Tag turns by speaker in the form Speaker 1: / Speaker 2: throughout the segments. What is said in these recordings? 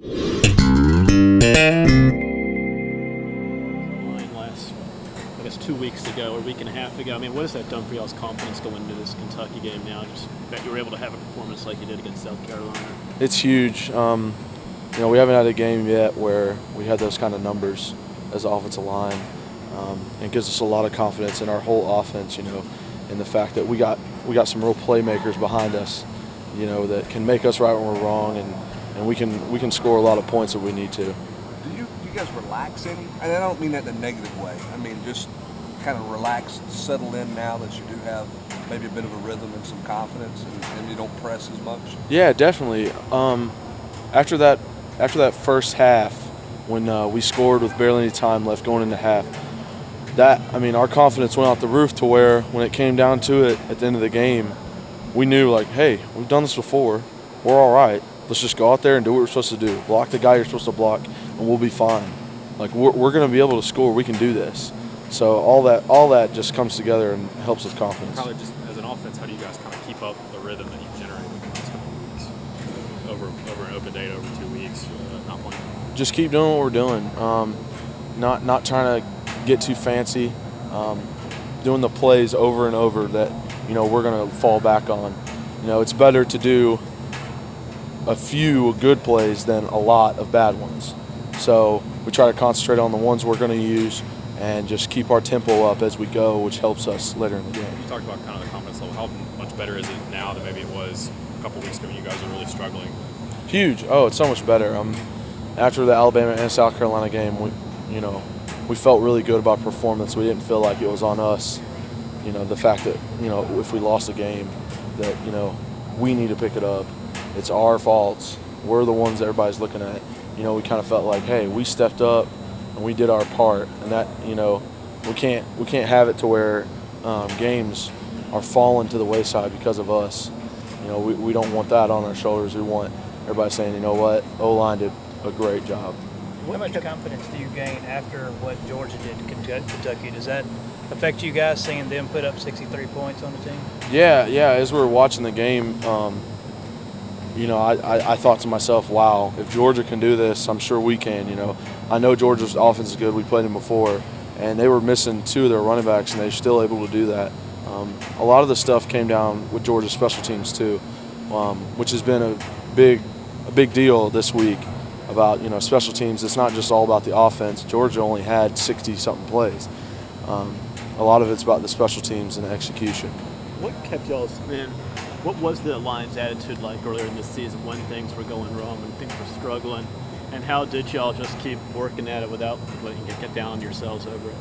Speaker 1: Last, I guess, 2 weeks ago or a week and a half ago. I mean, what has that done for y'all's confidence going into this Kentucky game now? Just that you were able to have a performance like you did against South Carolina.
Speaker 2: It's huge. You know, we haven't had a game yet where we had those kind of numbers as an offensive line. It gives us a lot of confidence in our whole offense, you know, in the fact that we got some real playmakers behind us, you know, that can make us right when we're wrong, and we can score a lot of points if we need to.
Speaker 3: Do you guys relax any? And I don't mean that in a negative way. I mean just kind of relax, settle in now that you do have maybe a bit of a rhythm and some confidence, and you don't press as much?
Speaker 2: Yeah, definitely. After that first half, when we scored with barely any time left going into half, I mean, our confidence went out the roof to where when it came down to it at the end of the game, we knew, like, hey, we've done this before. We're all right. Let's just go out there and do what we're supposed to do. Block the guy you're supposed to block, and we'll be fine. Like, we're going to be able to score. We can do this. So all that just comes together and helps with confidence.
Speaker 4: Probably just as an offense, how do you guys kind of keep up the rhythm that you've generated the last couple of weeks? Over an open date, over 2 weeks, not playing?
Speaker 2: Just keep doing what we're doing. Not trying to get too fancy. Doing the plays over and over that, you know, we're going to fall back on. You know, it's better to do a few good plays than a lot of bad ones. So we try to concentrate on the ones we're going to use and just keep our tempo up as we go, which helps us later in the game.
Speaker 4: You talked about kind of the confidence level. How much better is it now than maybe it was a couple weeks ago when you guys were really struggling?
Speaker 2: Huge. Oh, it's so much better. After the Alabama and South Carolina game, we felt really good about performance. We didn't feel like it was on us. You know, the fact that, you know, if we lost a game, that, you know, we need to pick it up. It's our faults. We're the ones that everybody's looking at. You know, we kind of felt like, hey, we stepped up and we did our part, and that, you know, we can't have it to where games are falling to the wayside because of us. You know, we don't want that on our shoulders. We want everybody saying, you know what, O-line did a great job.
Speaker 5: How much confidence do you gain after what Georgia did to Kentucky? Does that affect you guys, seeing them put up 63 points on the team?
Speaker 2: Yeah. As we were watching the game, you know, I thought to myself, wow, if Georgia can do this, I'm sure we can. You know, I know Georgia's offense is good. We played them before, and they were missing 2 of their running backs, and they're still able to do that. A lot of the stuff came down with Georgia's special teams too, which has been a big deal this week. About, you know, special teams. It's not just all about the offense. Georgia only had 60-something plays. A lot of it's about the special teams and the execution.
Speaker 1: What kept y'all's, man, what was the line's attitude like earlier in the season when things were going wrong, when things were struggling? And how did y'all just keep working at it without letting it get down on yourselves over it?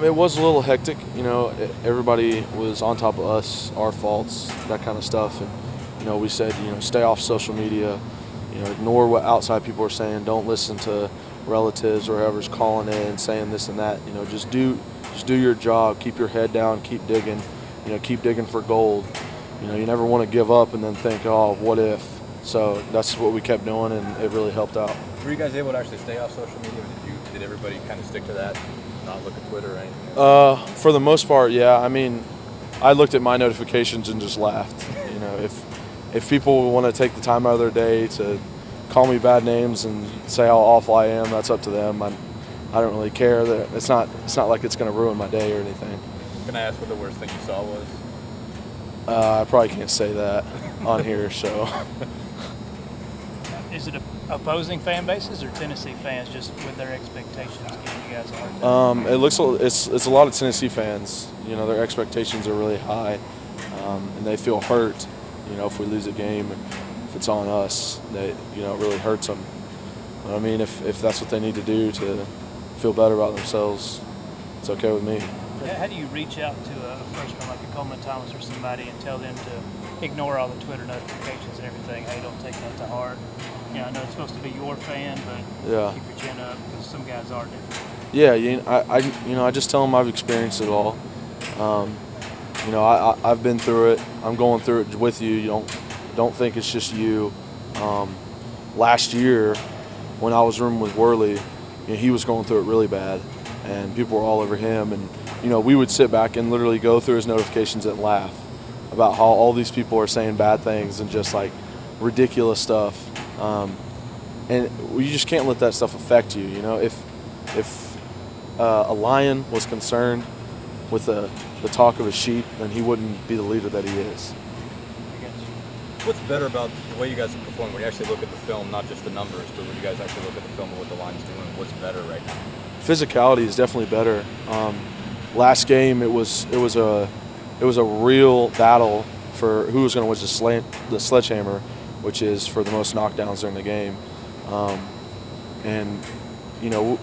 Speaker 2: It was a little hectic. You know, everybody was on top of us, our faults, that kind of stuff. And, you know, we said, you know, stay off social media. You know, ignore what outside people are saying. Don't listen to relatives or whoever's calling in saying this and that. You know, just do your job. Keep your head down. Keep digging. You know, keep digging for gold. You know, you never want to give up and then think, oh, what if? So that's what we kept doing, and it really helped out.
Speaker 6: Were you guys able to actually stay off social media? Did everybody kind of stick to that, not look at Twitter or anything?
Speaker 2: For the most part, yeah. I mean, I looked at my notifications and just laughed. You know, if people want to take the time out of their day to call me bad names and say how awful I am, that's up to them. I don't really care. That it's not like it's going to ruin my day or anything.
Speaker 6: Can I ask what the worst thing you saw was?
Speaker 2: I probably can't say that on here. So,
Speaker 5: is it opposing fan bases or Tennessee fans just with their expectations giving you guys a hard time?
Speaker 2: It's a lot of Tennessee fans. You know, their expectations are really high, and they feel hurt. You know, if we lose a game, if it's on us, you know, it really hurts them. But I mean, if that's what they need to do to feel better about themselves, it's okay with me.
Speaker 5: How do you reach out to a freshman like a Coleman Thomas or somebody and tell them to ignore all the Twitter notifications and everything? Hey, don't take that to heart. You know, I know it's supposed to be your fan, but
Speaker 2: yeah,
Speaker 5: keep your chin up because some guys are different.
Speaker 2: Yeah, I just tell them I've experienced it all. You know, I've been through it. I'm going through it with you. You don't think it's just you. Last year, when I was rooming with Worley, you know, he was going through it really bad, and people were all over him. And you know, we would sit back and literally go through his notifications and laugh about how all these people are saying bad things and just like ridiculous stuff. and you just can't let that stuff affect you. You know, if a lion was concerned with the talk of a sheep, then he wouldn't be the leader that he is.
Speaker 6: What's better about the way you guys perform when you actually look at the film, not just the numbers, but when you guys actually look at the film and what the line's doing? What's better right now?
Speaker 2: Physicality is definitely better. Last game, it was a real battle for who was going to win the sledgehammer, which is for the most knockdowns during the game. And you know,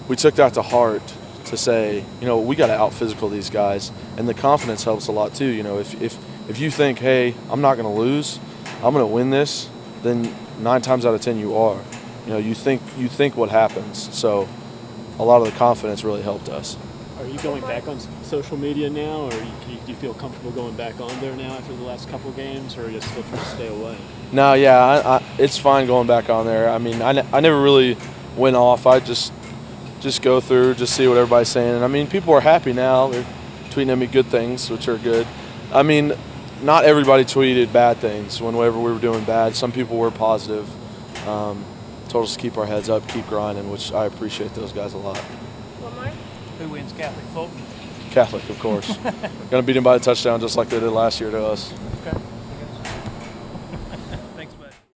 Speaker 2: we took that to heart to say, you know, we got to out physical these guys, and the confidence helps a lot too. You know, if you think, hey, I'm not going to lose, I'm going to win this, then 9 times out of 10 you are. You know, you think what happens. So a lot of the confidence really helped us.
Speaker 1: Are you going back on social media now, or do you feel comfortable going back on there now after the last couple games, or are you still trying to stay away?
Speaker 2: No, yeah, it's fine going back on there. I mean, I never really went off. I just go through, just see what everybody's saying. And I mean, people are happy now. They're tweeting at me good things, which are good. I mean, not everybody tweeted bad things whenever we were doing bad. Some people were positive. Told us to keep our heads up, keep grinding, which I appreciate those guys a lot.
Speaker 5: Who wins Catholic Fulton?
Speaker 2: Catholic, of course. Going to beat him by a touchdown just like they did last year to us.